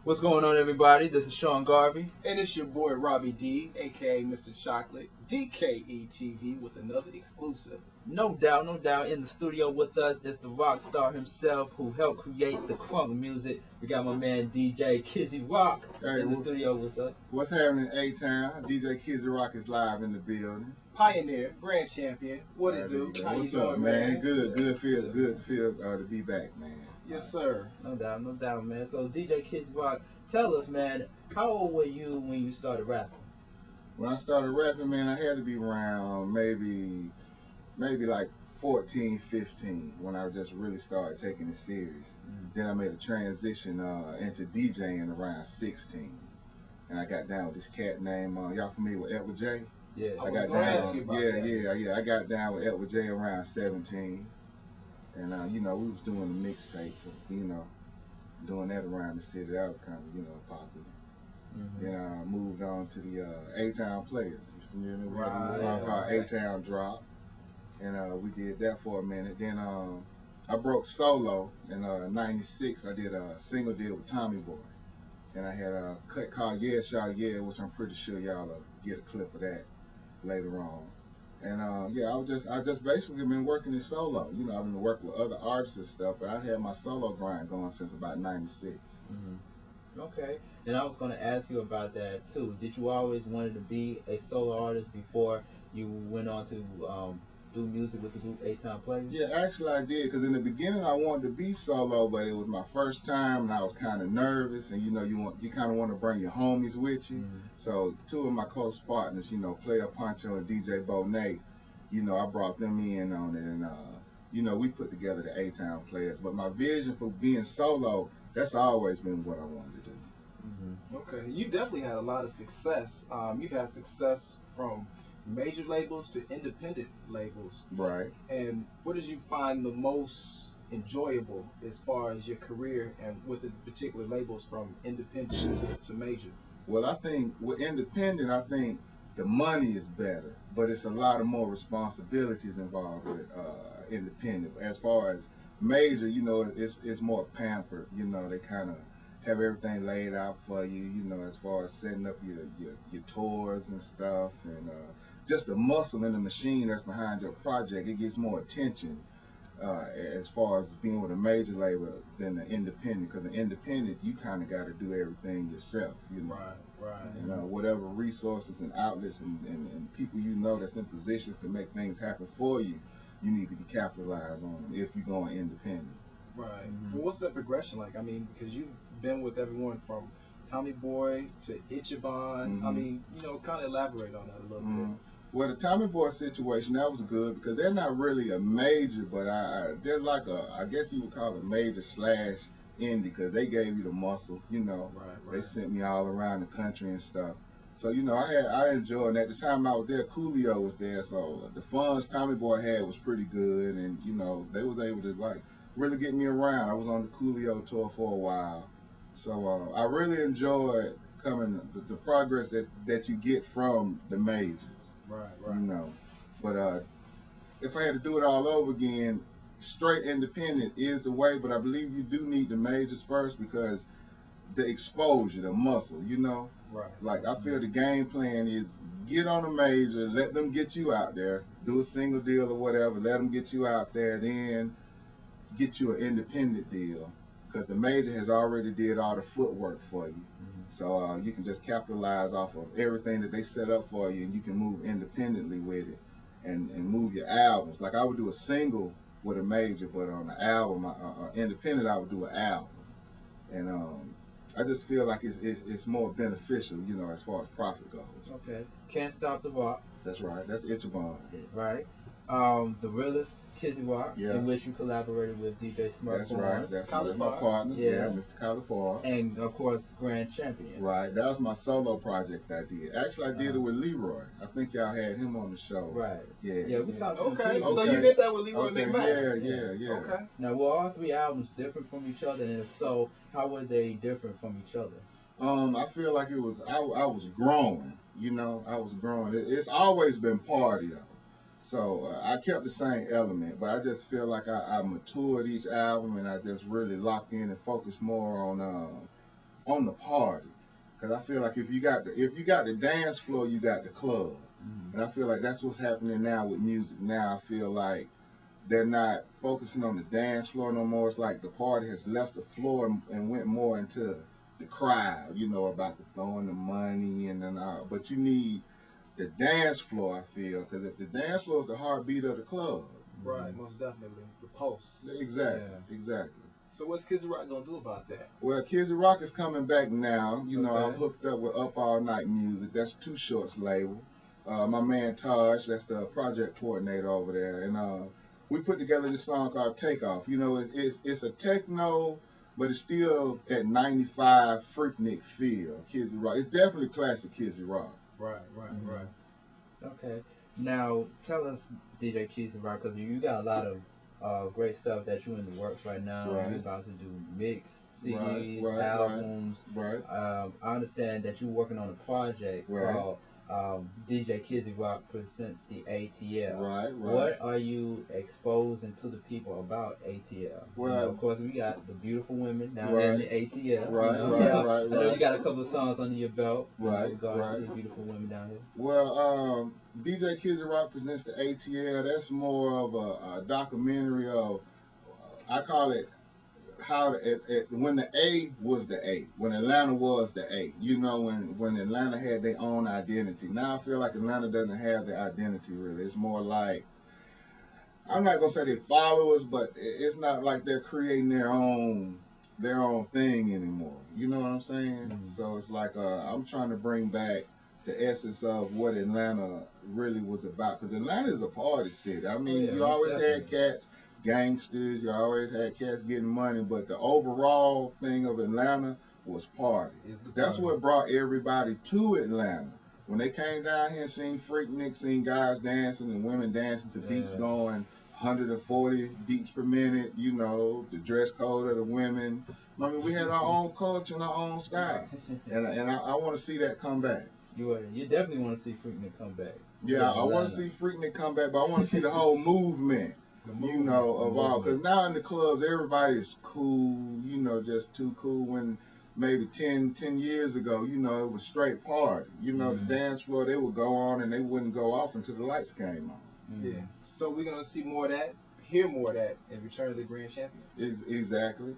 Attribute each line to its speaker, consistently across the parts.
Speaker 1: What's going on, everybody? This is Sean Garvey.
Speaker 2: And it's your boy Robbie D, aka Mr. Chocolate, DKE-TV with another exclusive.
Speaker 1: No doubt, no doubt. In the studio with us is the rock star himself who helped create the crunk music. We got my man DJ Kizzy Rock in the studio. What's up?
Speaker 3: What's happening in A-Town? DJ Kizzy Rock is live in the building.
Speaker 2: Pioneer, grand champion. What it do?
Speaker 3: How What's you doing, up, man? Good to feel to be back, man.
Speaker 2: Yes, sir.
Speaker 1: No doubt, man. So DJ Kizzy Rock, tell us, man, how old were you when you started rapping?
Speaker 3: When I started rapping, man, I had to be around maybe like 14, 15 when I just really started taking it serious. Then I made a transition into DJing around 16. And I got down with this cat named, y'all familiar with Edward J?
Speaker 1: Yeah.
Speaker 2: I got down.
Speaker 3: I got down with Edward J around 17. And, you know, we was doing the mixtape, you know, doing that around the city. That was kind of, you know, popular. Then I moved on to the A-Town Players. You familiar? We had a song called A-Town Drop. And we did that for a minute. Then I broke solo in '96. I did a single deal with Tommy Boy. And I had a cut called Yeah Shot Yeah, which I'm pretty sure y'all will get a clip of that later on. And yeah, I just basically been working in solo. You know, I've been working with other artists and stuff, but I had my solo grind going since about '96.
Speaker 1: Okay, and I was going to ask you about that too. Did you always wanted to be a solo artist before you went on to do music with the group A-Town Players?
Speaker 3: Yeah, actually I did, because in the beginning I wanted to be solo, but it was my first time and I was kind of nervous, and you know, you kind of want to bring your homies with you. So two of my close partners, you know, Player Poncho and DJ Bonet, you know, I brought them in on it, and you know, we put together the A-Town Players. But my vision for being solo, that's always been what I wanted to do.
Speaker 2: Okay, you definitely had a lot of success. You've had success from major labels to independent labels.
Speaker 3: Right.
Speaker 2: And what did you find the most enjoyable as far as your career and with the particular labels from independent to major?
Speaker 3: Well, I think with independent, I think the money is better, but it's a lot of more responsibilities involved with independent. As far as major, you know, it's more pampered. You know, they kind of have everything laid out for you, you know, as far as setting up your tours and stuff, and just the muscle in the machine that's behind your project. It gets more attention as far as being with a major label than the independent, because the independent, you kind of got to do everything yourself, you know.
Speaker 2: Right.
Speaker 3: You know, whatever resources and outlets and people you know that's in positions to make things happen for you, you need to be capitalized on them if you're going independent.
Speaker 2: Right. Well, what's that progression like? I mean, because you've been with everyone from Tommy Boy to Ichiban. I mean, you know, kind of elaborate on that a little bit.
Speaker 3: Well, the Tommy Boy situation, that was good because they're not really a major, but they're like I guess you would call it a major slash indie, because they gave you the muscle, you know.
Speaker 2: Right.
Speaker 3: They sent me all around the country and stuff. So, you know, I enjoyed, and at the time I was there, Coolio was there, so the funds Tommy Boy had was pretty good, and, you know, they was able to, like, really get me around. I was on the Coolio tour for a while. So I really enjoyed the progress that you get from the majors.
Speaker 2: Right.
Speaker 3: You know. But if I had to do it all over again, straight independent is the way, but I believe you do need the majors first, because the exposure, the muscle, you know.
Speaker 2: Right.
Speaker 3: Like, I feel the game plan is get on a major, let them get you out there, do a single deal or whatever, let them get you out there, then get you an independent deal, because the major has already did all the footwork for you. So you can just capitalize off of everything that they set up for you, and you can move independently with it and move your albums. Like, I would do a single with a major, but on an album, independent, I would do an album. And I just feel like it's more beneficial, you know, as far as profit goes.
Speaker 1: Okay. Can't Stop the Rock.
Speaker 3: That's right. That's Ichiban.
Speaker 1: Right. The realest Kizzy Rock, in which you collaborated with DJ Smurf.
Speaker 3: That's right. That's my partner. Yeah, Mr. California.
Speaker 1: And of course, Grand Champion.
Speaker 3: Right. That was my solo project I did. Actually, I did it with Leroy. I think y'all had him on the show.
Speaker 1: Right.
Speaker 3: Yeah.
Speaker 1: We talked.
Speaker 2: Okay. So you did that with Leroy McMahon.
Speaker 3: Yeah.
Speaker 2: Okay.
Speaker 1: Now, were all three albums different from each other? And if so, how were they different from each other?
Speaker 3: I feel like it was. I was growing. You know, I was growing. It's always been party though. So I kept the same element, but I just feel like I matured each album, and I just really locked in and focused more on the party. Cause I feel like if you got the dance floor, you got the club. And I feel like that's what's happening now with music. Now I feel like they're not focusing on the dance floor no more. It's like the party has left the floor and went more into the crowd, you know, about the throwing the money and then all. But you need the dance floor, I feel, because if the dance floor is the heartbeat of the club.
Speaker 2: Right, most definitely. The pulse.
Speaker 3: Exactly, exactly.
Speaker 2: So what's Kizzy Rock gonna do about that?
Speaker 3: Well, Kizzy Rock is coming back now. You know, I'm hooked up with Up All Night Music. That's Too Short's label. My man Taj, that's the project coordinator over there, and we put together this song called Takeoff. You know, it's a techno, but it's still that 95 Freaknik feel. Kizzy Rock. It's definitely classic Kizzy Rock.
Speaker 2: Right.
Speaker 1: Okay. Now, tell us, DJ Kizzy Rock, because you got a lot of great stuff that you're in the works right now.
Speaker 3: Right.
Speaker 1: You're about to do mix CDs,
Speaker 3: Right,
Speaker 1: albums.
Speaker 3: Right.
Speaker 1: I understand that you're working on a project called DJ Kizzy Rock Presents the ATL.
Speaker 3: Right.
Speaker 1: What are you exposing to the people about ATL?
Speaker 3: Well,
Speaker 1: you know, of course, we got the beautiful women down there in the ATL.
Speaker 3: Right.
Speaker 1: I know you got a couple of songs under your belt.
Speaker 3: Right.
Speaker 1: Regarding to the beautiful women down here.
Speaker 3: Well, DJ Kizzy Rock Presents the ATL. That's more of a documentary of, I call it, how when the A was the A, when Atlanta was the A, you know, when Atlanta had their own identity. Now I feel like Atlanta doesn't have their identity really. It's more like, I'm not gonna say they followers, but it's not like they're creating their own thing anymore. You know what I'm saying? So it's like I'm trying to bring back the essence of what Atlanta really was about, because Atlanta is a party city. I mean, you always had cats, gangsters, you always had cats getting money, but the overall thing of Atlanta was party. That's what brought everybody to Atlanta. When they came down here and seen Freaknik, seen guys dancing and women dancing to beats going 140 beats per minute, you know, the dress code of the women. I mean, we had our own culture and our own style. And I want to see that come back.
Speaker 1: You definitely want to see Freaknik come back.
Speaker 3: Yeah, I want to see Freaknik come back, but I want to see the whole movement. You know, of all, because now in the clubs, everybody's cool, you know, just too cool. When maybe 10 years ago, you know, it was straight party. You know, the dance floor, they would go on and they wouldn't go off until the lights came on.
Speaker 2: Yeah. So we're going to see more of that, hear more of that in Return of the Grand Champion.
Speaker 3: Exactly.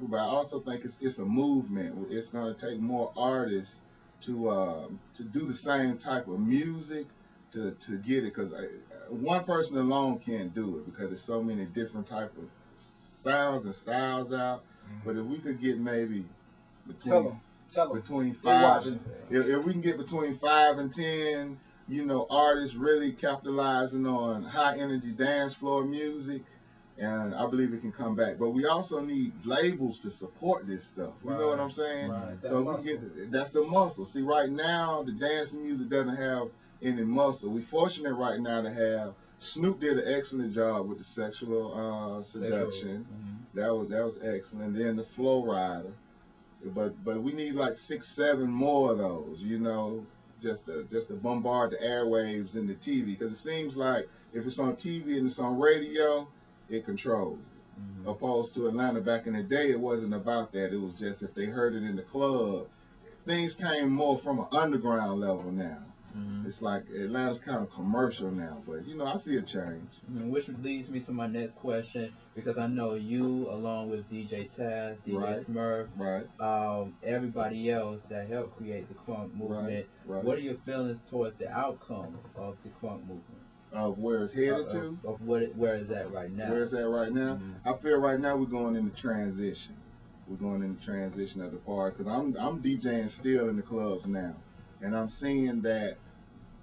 Speaker 3: But I also think it's a movement. It's going to take more artists to do the same type of music to get it, because one person alone can't do it, because there's so many different type of sounds and styles out. But if we could get maybe between 5 and if we can get between 5 and 10, you know, artists really capitalizing on high energy dance floor music, and I believe it can come back. But we also need labels to support this stuff. You know what I'm saying? So we get that's the muscle. See, right now the dance music doesn't have any muscle. We're fortunate right now to have Snoop did an excellent job with the sexual seduction. That was excellent. Then the Flow Rider, but we need like 6, 7 more of those. You know, just to bombard the airwaves and the TV, because it seems like if it's on TV and it's on radio, it controls it. Opposed to Atlanta back in the day, it wasn't about that. It was just if they heard it in the club. Things came more from an underground level now. It's like Atlanta's kind of commercial now, but you know, I see a change.
Speaker 1: Which leads me to my next question, because I know you, along with DJ Taz, DJ Smurf, everybody else that helped create the crunk movement. What are your feelings towards the outcome of the crunk movement?
Speaker 3: Of where it's headed to?
Speaker 1: Of where is that right now?
Speaker 3: Where is that right now? I feel right now we're going into transition. We're going into transition of the party, because I'm DJing still in the clubs now, and I'm seeing that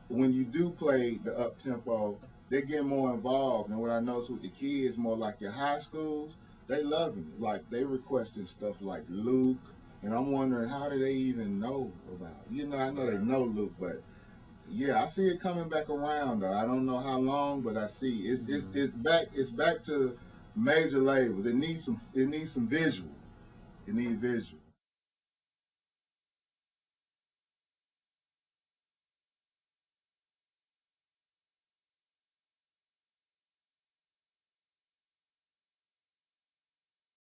Speaker 3: when you do play the up tempo, they get more involved. And what I notice with the kids, more like your high schools, they loving it. Like they requesting stuff like Luke, and I'm wondering how do they even know about it? You know, I know they know Luke, but yeah, I see it coming back around though. I don't know how long, but I see it's back to major labels. It needs some visual. It needs visual.